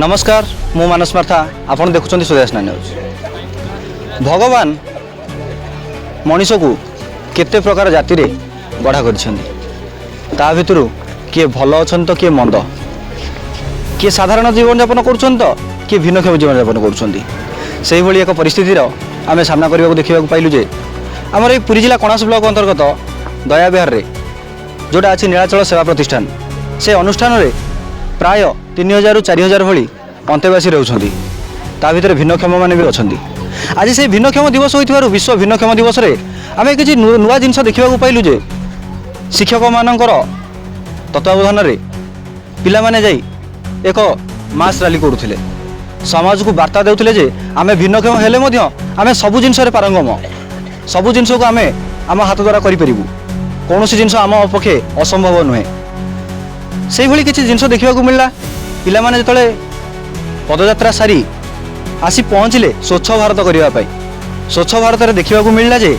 नमस्कार मु मानस मार्था आपन देखुछन्ती सुदेशना न्यूज। भगवान मनीष को केते प्रकार जाति रे गढ़ा कर ता भितरु किए भल अच्छा तो किए मंद किए साधारण जीवन यापन कर किए भिन्नक्षम जीवन यापन कर एक परिस्थितिर आम सामना करने देखा पाइलु जे आमर पुरी जिला कणास ब्लॉक अंतर्गत दया विहार रे जोटा अच्छी नीलाचल सेवा प्रतिष्ठान से अनुष्ठान रे प्राय 3000 रु 4000 भली अंतेवासी रहउछन्ती ता भितर भिन्नक्षम माने भी अछन्ती। आज से भिन्नक्षम दिवस होइथिबारु विश्व भिन्नक्षम दिवस रे आमे किछि नुआ जिंस देखिबा पाइलु जे शिक्षक मानकर तत्वावधान रे पिला माने जाई एक मास रैली करुथिले समाज को वार्ता देउथिले जे आमे भिन्नक्षम हेले मध्य आमे सबु जिंस रे पारंगम सबु जिंस को आमे आम हाथ द्वारा करि परिबु कोनोसी जिंस आम पक्षे असंभव नुहे। से भली किछि जिंस देखिबा को मिलला पिला माने जतले पदयात्रा सारी आसी पहुँचले स्वच्छ भारत करने स्वच्छ भारत रे देखा मिलला जे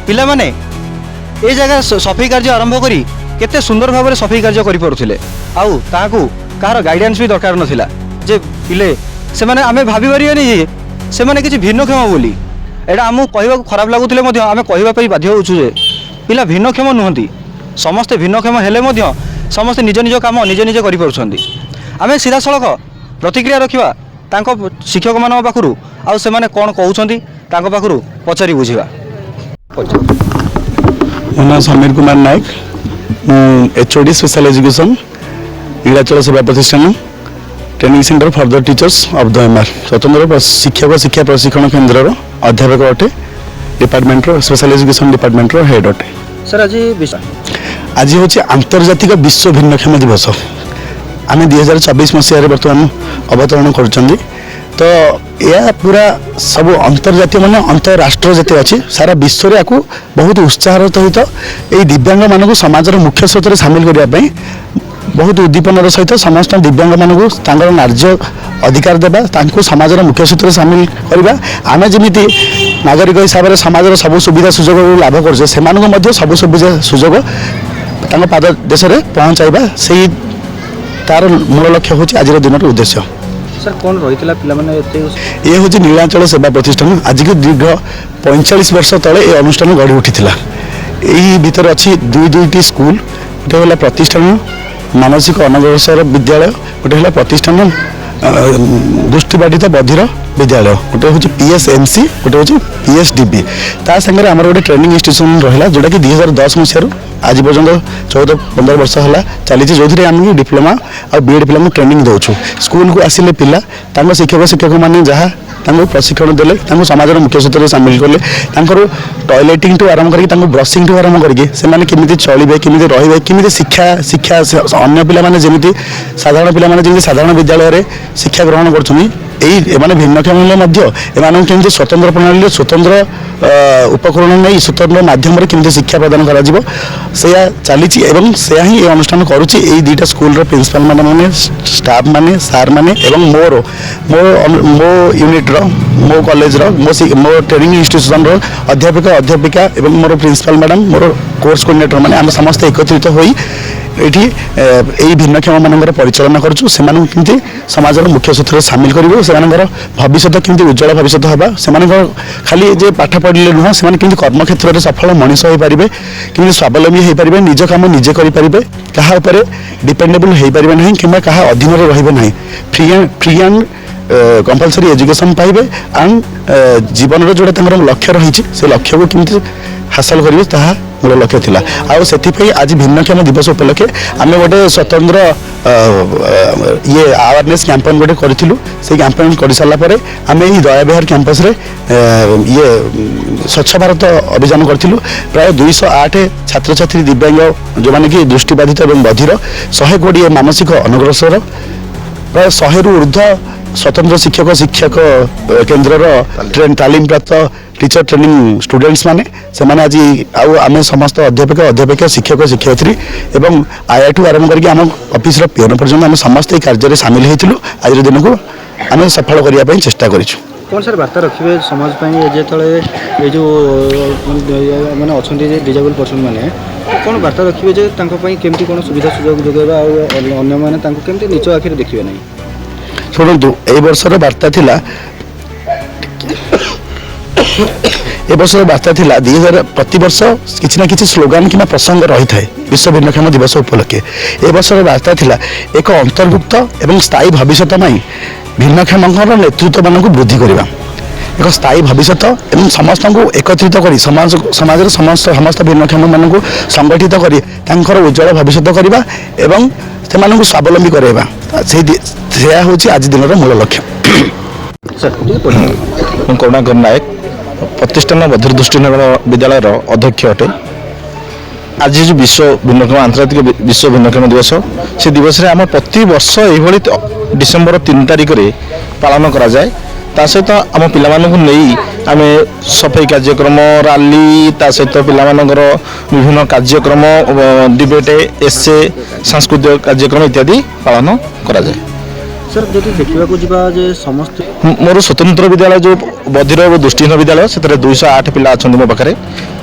पिला माने ए जगह सफाई कार्य आरंभ करी केते सुंदर भाव में सफाई कार्य करि परुथिले आउ ताहाकू कहार गाइडेंस भी दरकार नथिला जे पिले से माने आमे भाबी परियानी जे से माने किछि भिन्नक्षम बोली एडा आमु कहबा खराब लागुथिले मध्य आमे कहबा पई बाध्य होउछु जे पिला भिन्नक्षम नुहंती समस्ते भिन्नक्षम हेले मध्य समस्ते निज निज काम निजे निजे करि परुछंती। आमे सीधा सड़क प्रतिक्रिया रखिबा तांको शिक्षक मान पाखरु आउ से माने कोन कहउछंती तांको पाखरु पचारि बुझिबा। Mona Sameer Kumar Nayak HOD special education Nilachal सेवा प्रतिष्ठान training centre for the teachers of the MR स्वतंत्र शिक्षक शिक्षा प्रशिक्षण केन्द्र अध्यापक अटे department special education department head अटे। सर आज हूँ आंतर्जातिक विश्व भिन्नक्षम दिवस आम 2024 मसीह बर्तमान अवतरण कर तो यह पूरा सब अंतर्जातीय मान अंतरराष्ट्र जिते अच्छी सारा विश्व में बहुत उत्साह सहित ये दिव्यांग मानक समाज मुख्य स्रोत सामिल करने बहुत उद्दीपनार सहित समस्त दिव्यांग मानक नार्य अधिकार देवा समाज मुख्य स्रोत सामिल करवा आम जमी नागरिक हिसाब से समाज सब सुविधा सुजोग लाभ कर सब सुविधा सुजोग पाद देश में पहुँचाइबा से तार मूल लक्ष्य हूँ आज दिन उद्देश्य। सर कौन रही ये हूँ नीलाचल सेवा प्रतिष्ठान आज की दीर्घ 45 वर्ष तले ये अनुष्ठान गढ़ी उठी यही भीतर अच्छी दुईटी स्कूल गोटे है प्रतिष्ठान मानसिक अनग्रसर विद्यालय गोटे है प्रतिष्ठान दृष्टिबाधित बधिर विद्यालय गोटे हूँ पीएसएमसी गोटे हूँ पीएसडीबी ता संगे आम गोटे ट्रेनिंग इंस्टीट्यूशन रहा जोटा कि 2010 मसीह आज पर्यटन 14-15 वर्ष है चली जो आम डिप्लोमा और बीएड पिला ट्रेनिंग दौचु स्कूल को आसिले पिला शिक्षक मैंने जहाँ प्रशिक्षण देले समाज मुख्य स्रोत सामिल कले टॉयलेटिंग टू आरंभ करके ब्रशिंग टू आरंभ करके केमी चलिए केमी रे केमी शिक्षा शिक्षा अन्य पिला जमी साधारण पिला साधारण विद्यालय में शिक्षा ग्रहण कर भिन्नक्षम केमती स्वतंत्र प्रणाली स्वतंत्र उपकरण नहीं स्वतंत्र माध्यम केमती शिक्षा प्रदान कर चली ही अनुष्ठान करुच्ची दुईटा स्कूल प्रिंसिपाल मैंने स्टाफ मैंने सार मैंने मोर मो मो यूनिट मो कॉलेज मो ट्रेनिंग इंस्टीट्यूशन अध्यापक अध्यापिका मोर principal madam more course coordinator मैंने आम समस्त एकत्रित होई ये भिन्नक्षम मान परिचालना करुँ समाज मुख्य स्रोत सामिल करूँ से भविष्य केमती उज्जवल भविष्य हाँ से खाली जे पाठ पढ़ले नुह से कर्म क्षेत्र में सफल मनीष हो पारे कि स्वावलम्बी हो पारे निज कम निजे करेंगे क्या डिपेंडेबल हो पारे ना कि क्या अधीन रे ना फ्री एंड कंपलसरी एजुकेशन पाइबे एंड जीवन जोड़ा लक्ष्य रही से लक्ष्य को केमती हासिल करेंगे ताहा मूल लक्ष्य थिला आ से आज भिन्नक्षम दिवस उपलक्षे आम गोटे स्वतंत्र ये अवेयरनेस कैंपेन गोटे करूँ से कैंपेन कर सारापर आम ये दया विहार कैंपस रे ये स्वच्छ भारत अभियान करूँ प्राय 208 छात्र छात्री दिव्यांग जो मैंने कि दृष्टिबाधित और बधिर 120 मानसिक अनग्रसर प्राय 100 रु ऊर्ध्व स्वतंत्र शिक्षक शिक्षक केन्द्र तालीम प्राप्त टीचर ट्रेनिंग स्टूडेंट्स माने से माने आज आम समस्त अध्यापक अध्यापिका शिक्षक शिक्षयित्री एवं आईआईटी आरंभ करके आम ऑफिस पियन पर्यटन आम समस्त कार्य सामिल होइथिलु आज दिन को आम सफल करने चेष्टा करिछु। कौन सर वार्ता रखिए समाज ये जो मैंने अच्छा डिजेबल पर्सन मैंने कौन वार्ता रखिए केमती कौन सुविधा सुजोग जोगेबा अन्य मैंने केमती नीच आखिर देखिए ना शुणु ए वर्षर वार्ता थिला ए वर्षर वार्ता थिला 2000 प्रति वर्ष किसी ना किसी स्लोगान कि प्रसंग रही था विश्व भिन्नक्षम दिवस उपलक्षे ए वर्षर वार्ता थिला एक अंतर्भुक्त एवं स्थायी भविष्य भिन्नक्षम नेतृत्व मान वृद्धि करवा एक स्थायी भविष्य एवं समस्त को एकत्रित कर समाज समस्त भिन्नक्षम मान संगठित कर उज्जवल भविष्य करवा एवं से स्वावलंबी करवा हूँ आज दिन मूल लक्ष्य। करुणाकर नायक प्रतिष्ठान बधिर दृष्टिहीन विद्यालय अध्यक्ष अटे। आज जो विश्व भिन्नक्षम आंतर्जातिक विश्व भिन्नक्षम दिवस से दिवस आम प्रति वर्ष यही डिसेम्बर 3 तारिख में पालन करा जाए। ता सहित आम पिलामानकु नहीं आम सफाई कार्यक्रम रैली ता सहित पिलामानकर विभिन्न कार्यक्रम डिबेट एसे सांस्कृतिक कार्यक्रम इत्यादि पालन करा जाए। सर जो देखा समस्त मोर स्वतंत्र विद्यालय जो बधिर और दृष्टिहीन विद्यालय से 208 पिला अच्छा मो पाखे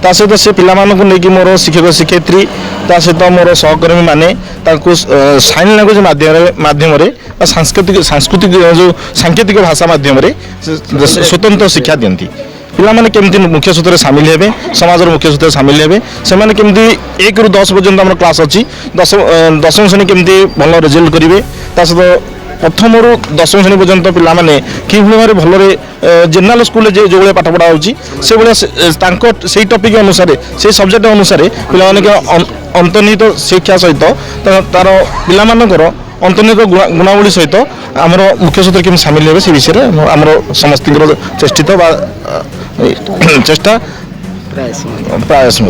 ता सहित से पिलामानकु नहीं मोर शिक्षक शिक्षयित्री ता सहित मोर सहकर्मी माने साइन लैंग्वेज माध्यम सांस्कृतिक जो सांकेतिक भाषा माध्यम स्वतंत्र शिक्षा दियंती पिलामाने केमती मुख्य सूत्र सामिल हेबे समाज मुख्य सूत्र सामिल हेबे सेमाने केमती 1 ରୁ 10 पर्यंत हमर क्लास अछि 10 श्रेणी केमती भल रिजल्ट करिवे ता सहित प्रथम रू 10 श्रेणी पर्यंत पिलामाने कि भाव भलरे जनरल स्कूल जो भाई पाठ पढ़ा होची से भाई से टॉपिक अनुसार से सब्जेक्ट अनुसार पिलामाने अंतर्निहित शिक्षा सहित तार पिलामानकर अंतर्निहित गुणावली सहित आमर मुख्य सूत्र केमि सामिल हेबे से विषय आमर समस्त चेष्टित चेष्टा प्रयास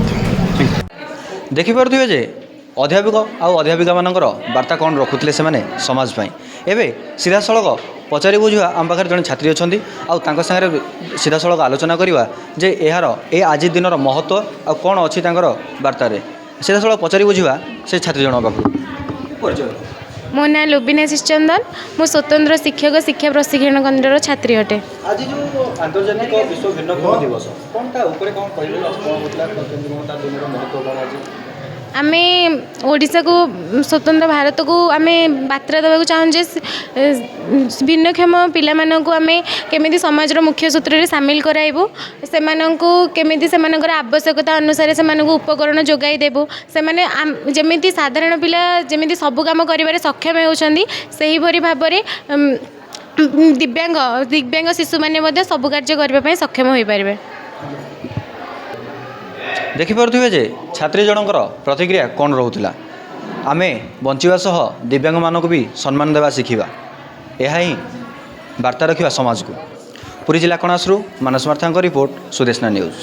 देखिपे जे अध्यापक आउ अध्यापिका मानकर वार्ता कौन रखुले से समाज एवं सीधा सड़क पचारि बुझा आम पाखे जड़े छात्री अच्छा आउ सागर सीधा सड़क आलोचना करवा जे यार ए आज दिन महत्व आ कौन अच्छी वार्तार सीधा सड़क पचारि बुझा से छात्री जन पाख। मो ना लुबिनाशिष चंदन मु स्वतंत्र शिक्षक शिक्षा प्रशिक्षण केन्द्र छात्री अटे। आज जो आंतर्जातिक विश्व भिन्नक्षम दिवस कौन कौन आमे ओडिशा को स्वतंत्र भारत को आमे बार्ता देवाक चाहूँ जे भिन्नक्षम पिलामानंकु आमे केमिति समाजर मुख्य सूत्र रे सामिल कराइबु सेमानंकु केमिति सेमानकर आवश्यकता अनुसार सेमानंकु उपकरण जोगाई देबु सेमाने जेमिति साधारण पिला जेमिति सब काम करिबारे सक्षम होउछन्ती सेही भरी भाबरे दिव्यांग शिशु माने मध्ये सब कार्य करबा पय सक्षम होई पारिबे। देखिपे जे छात्री जनकर प्रतिक्रिया कौन रोला आमे बंचा सह दिव्यांग मानक भी सम्मान देवा शिखा यह ही वार्ता रखा समाज को। पुरी जिला कणासरू मानस मार्थांक रिपोर्ट सुदेशना न्यूज।